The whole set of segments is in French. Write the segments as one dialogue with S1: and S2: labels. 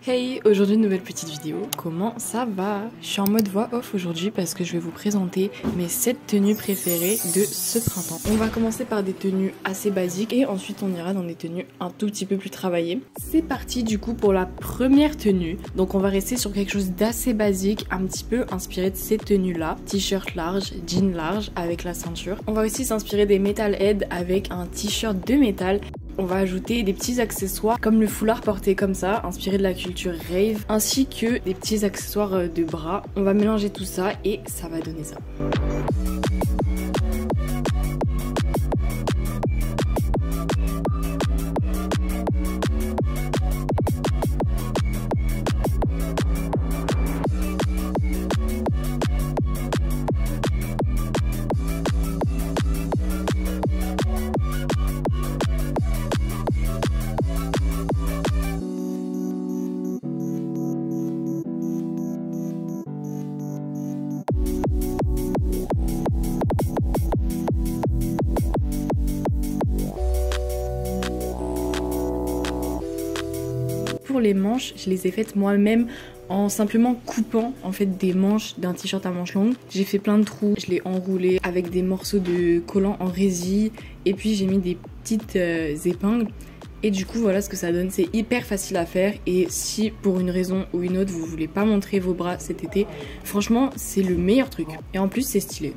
S1: Hey, aujourd'hui une nouvelle petite vidéo. Comment ça va? Je suis en mode voix off aujourd'hui parce que je vais vous présenter mes 7 tenues préférées de ce printemps. On va commencer par des tenues assez basiques et ensuite on ira dans des tenues un tout petit peu plus travaillées. C'est parti du coup pour la première tenue. Donc on va rester sur quelque chose d'assez basique, un petit peu inspiré de ces tenues là. T-shirt large, jean large avec la ceinture. On va aussi s'inspirer des metalheads avec un t-shirt de métal. On va ajouter des petits accessoires comme le foulard porté comme ça, inspiré de la culture rave, ainsi que des petits accessoires de bras. On va mélanger tout ça et ça va donner ça. Pour les manches, je les ai faites moi-même en simplement coupant en fait des manches d'un t-shirt à manches longues. J'ai fait plein de trous, je l'ai enroulé avec des morceaux de collant en résille et puis j'ai mis des petites épingles. Et du coup voilà ce que ça donne, c'est hyper facile à faire et si pour une raison ou une autre vous voulez pas montrer vos bras cet été, franchement c'est le meilleur truc. Et en plus c'est stylé.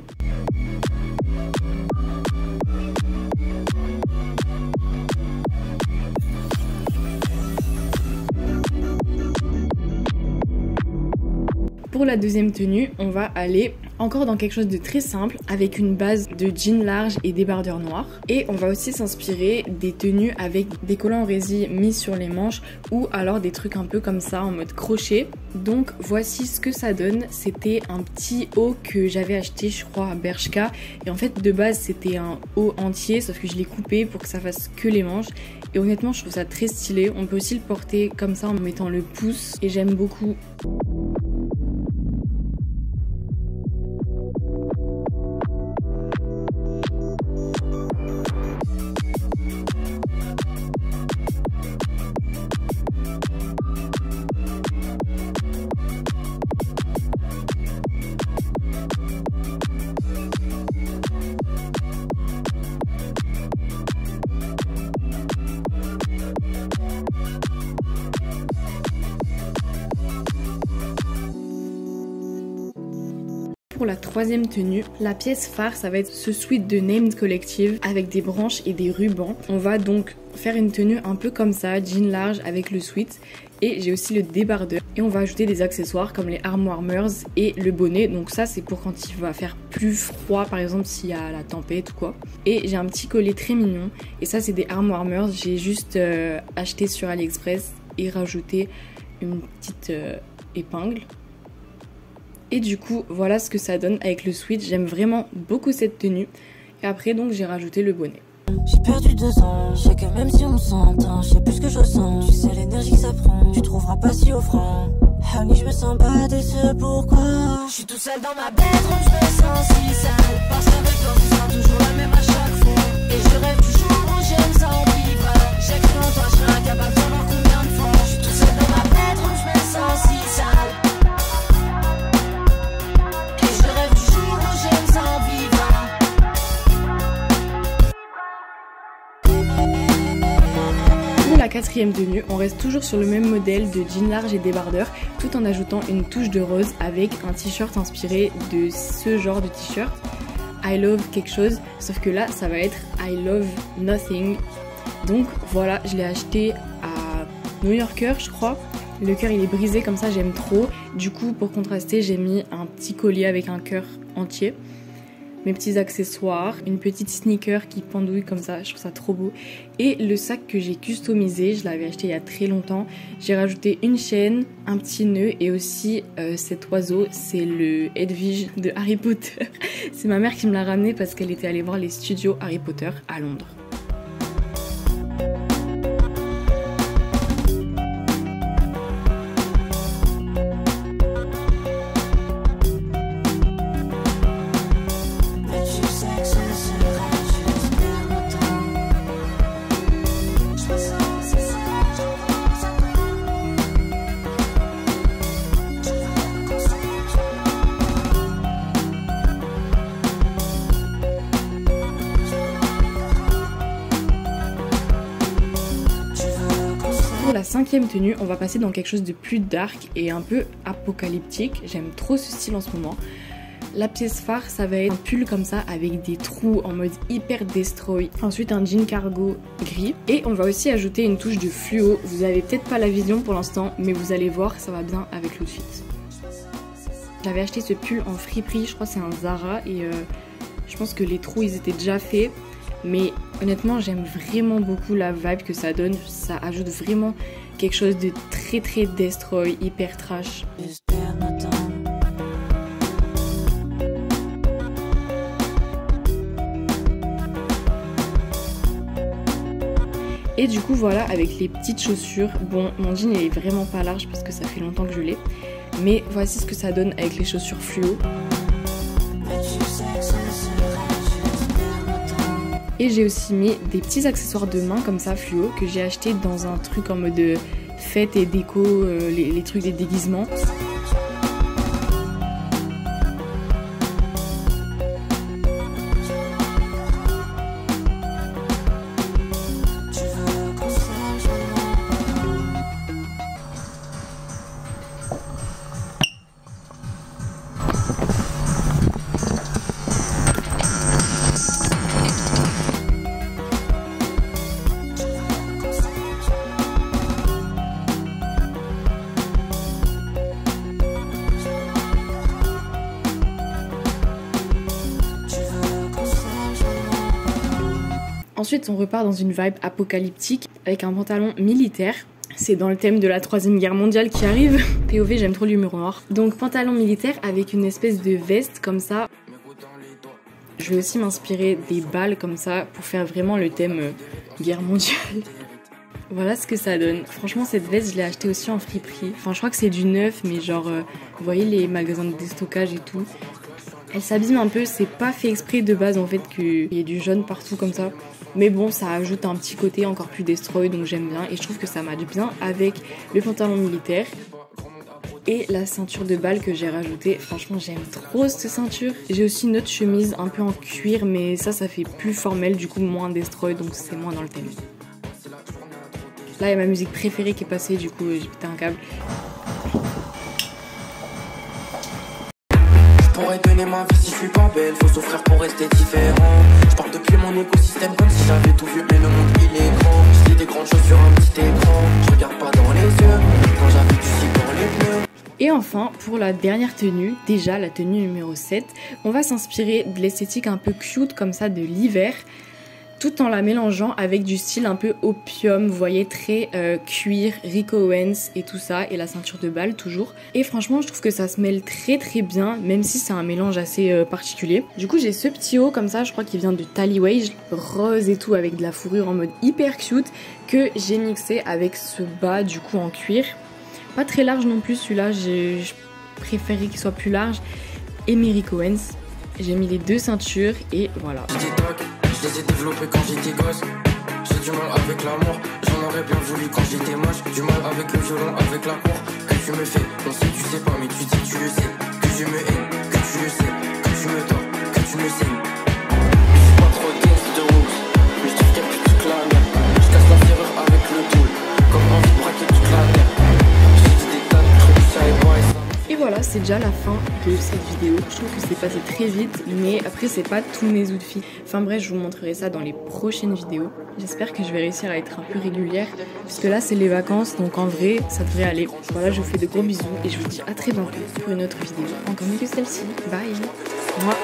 S1: Pour la deuxième tenue, on va aller encore dans quelque chose de très simple avec une base de jean large et débardeur noir. Et on va aussi s'inspirer des tenues avec des collants en résille mis sur les manches ou alors des trucs un peu comme ça en mode crochet. Donc voici ce que ça donne. C'était un petit haut que j'avais acheté je crois à Bershka. Et en fait de base c'était un haut entier sauf que je l'ai coupé pour que ça fasse que les manches. Et honnêtement je trouve ça très stylé. On peut aussi le porter comme ça en mettant le pouce et j'aime beaucoup. Pour la troisième tenue, la pièce phare ça va être ce sweat de Named Collective avec des branches et des rubans. On va donc faire une tenue un peu comme ça, jean large avec le sweat et j'ai aussi le débardeur et on va ajouter des accessoires comme les arm warmers et le bonnet. Donc ça c'est pour quand il va faire plus froid par exemple s'il y a la tempête ou quoi. Et j'ai un petit collet très mignon et ça c'est des arm warmers, j'ai juste acheté sur AliExpress et rajouté une petite épingle. Et du coup voilà ce que ça donne avec le sweat, j'aime vraiment beaucoup cette tenue. Et après donc j'ai rajouté le bonnet.
S2: J'ai perdu 2 ans, je sais que même si on s'entend, je sais plus ce que je ressens. Tu sais l'énergie que ça prend, tu trouveras pas si offrant. Honey je me sens bad et ce pourquoi. Je suis tout seul dans ma bedroom, je me sens si sale. Parce qu'avec toi ce sera toujours la même à chaque fois. Et je rêve du jour où j'aime ça en vivre. J'ai cru en toi, je serai incapable de savoir combien de fois. Je suis tout seul dans ma bedroom, je me sens si sale.
S1: Pour la quatrième tenue, on reste toujours sur le même modèle de jean large et débardeur tout en ajoutant une touche de rose avec un t-shirt inspiré de ce genre de t-shirt. I love quelque chose, sauf que là ça va être I love nothing. Donc voilà, je l'ai acheté à New Yorker je crois. Le cœur il est brisé comme ça, j'aime trop. Du coup pour contraster j'ai mis un petit collier avec un cœur entier. Mes petits accessoires, une petite sneaker qui pendouille comme ça, je trouve ça trop beau. Et le sac que j'ai customisé, je l'avais acheté il y a très longtemps. J'ai rajouté une chaîne, un petit nœud et aussi cet oiseau, c'est le Hedwig de Harry Potter. C'est ma mère qui me l'a ramené parce qu'elle était allée voir les studios Harry Potter à Londres. 5e tenue, on va passer dans quelque chose de plus dark et un peu apocalyptique. J'aime trop ce style en ce moment. La pièce phare, ça va être un pull comme ça avec des trous en mode hyper destroy. Ensuite un jean cargo gris. Et on va aussi ajouter une touche de fluo. Vous avez peut-être pas la vision pour l'instant, mais vous allez voir, ça va bien avec l'outfit. J'avais acheté ce pull en friperie, je crois que c'est un Zara. Et je pense que les trous, ils étaient déjà faits. Mais honnêtement, j'aime vraiment beaucoup la vibe que ça donne. Ça ajoute vraiment quelque chose de très très destroy, hyper trash. Et du coup voilà, avec les petites chaussures, bon mon jean il est vraiment pas large parce que ça fait longtemps que je l'ai, mais voici ce que ça donne avec les chaussures fluo. Et j'ai aussi mis des petits accessoires de main comme ça fluo que j'ai acheté dans un truc en mode fête et déco, les trucs des déguisements. Ensuite, on repart dans une vibe apocalyptique avec un pantalon militaire. C'est dans le thème de la 3e guerre mondiale qui arrive. POV, j'aime trop l'humour noir. Donc pantalon militaire avec une espèce de veste comme ça. Je vais aussi m'inspirer des balles comme ça pour faire vraiment le thème guerre mondiale. Voilà ce que ça donne. Franchement, cette veste, je l'ai achetée aussi en friperie. Enfin, je crois que c'est du neuf, mais genre, vous voyez les magasins de déstockage et tout. Elle s'abîme un peu, c'est pas fait exprès de base en fait qu'il y ait du jaune partout comme ça. Mais bon, ça ajoute un petit côté encore plus destroy, donc j'aime bien. Et je trouve que ça match bien avec le pantalon militaire et la ceinture de balle que j'ai rajoutée. Franchement, j'aime trop cette ceinture. J'ai aussi une autre chemise un peu en cuir, mais ça fait plus formel, du coup moins destroy, donc c'est moins dans le thème. Là, il y a ma musique préférée qui est passée, du coup j'ai pété un câble.
S3: Pourrais donner ma vie si je suis pas belle, faut souffrir pour rester différent. Je parle depuis mon écosystème comme si j'avais tout vu, mais le monde il est grand. Je dis des grandes choses sur un petit écran, je regarde pas dans les yeux, quand j'avais du ciel dans les pneus.
S1: Et enfin, pour la dernière tenue, déjà la tenue numéro 7, on va s'inspirer de l'esthétique un peu cute comme ça de l'hiver, tout en la mélangeant avec du style un peu opium, vous voyez, très cuir, Rick Owens et tout ça, et la ceinture de balle toujours. Et franchement, je trouve que ça se mêle très très bien, même si c'est un mélange assez particulier. Du coup, j'ai ce petit haut comme ça, je crois qu'il vient de Tallywage, rose et tout, avec de la fourrure en mode hyper cute, que j'ai mixé avec ce bas du coup en cuir. Pas très large non plus, celui-là, je préférais qu'il soit plus large. Et mes Rick Owens, j'ai mis les deux ceintures et voilà.
S3: Je les ai développés quand j'étais gosse. J'ai du mal avec l'amour, j'en aurais bien voulu quand j'étais moche. Du mal avec le violon, avec la cour. Que tu me fais, on sait tu sais pas, mais tu dis que tu le sais. Que je me haine, que tu le sais. Que tu me tords, que tu me saignes. Je suis pas trop test de rouge, mais je trouve qu'il y a plus toute la merde. Je casse la serrure avec le tool, comme envie de braquer toute la terre. J'ai dit des tas de trucs, ça et moi et ça.
S1: Et voilà, c'est déjà la fin de cette vidéo. Je trouve que c'est passé très vite, mais après c'est pas tous mes outfits. Enfin bref, je vous montrerai ça dans les prochaines vidéos. J'espère que je vais réussir à être un peu régulière, puisque là c'est les vacances, donc en vrai ça devrait aller. Voilà, je vous fais de gros bisous et je vous dis à très bientôt pour une autre vidéo encore mieux que celle-ci. Bye. Moi.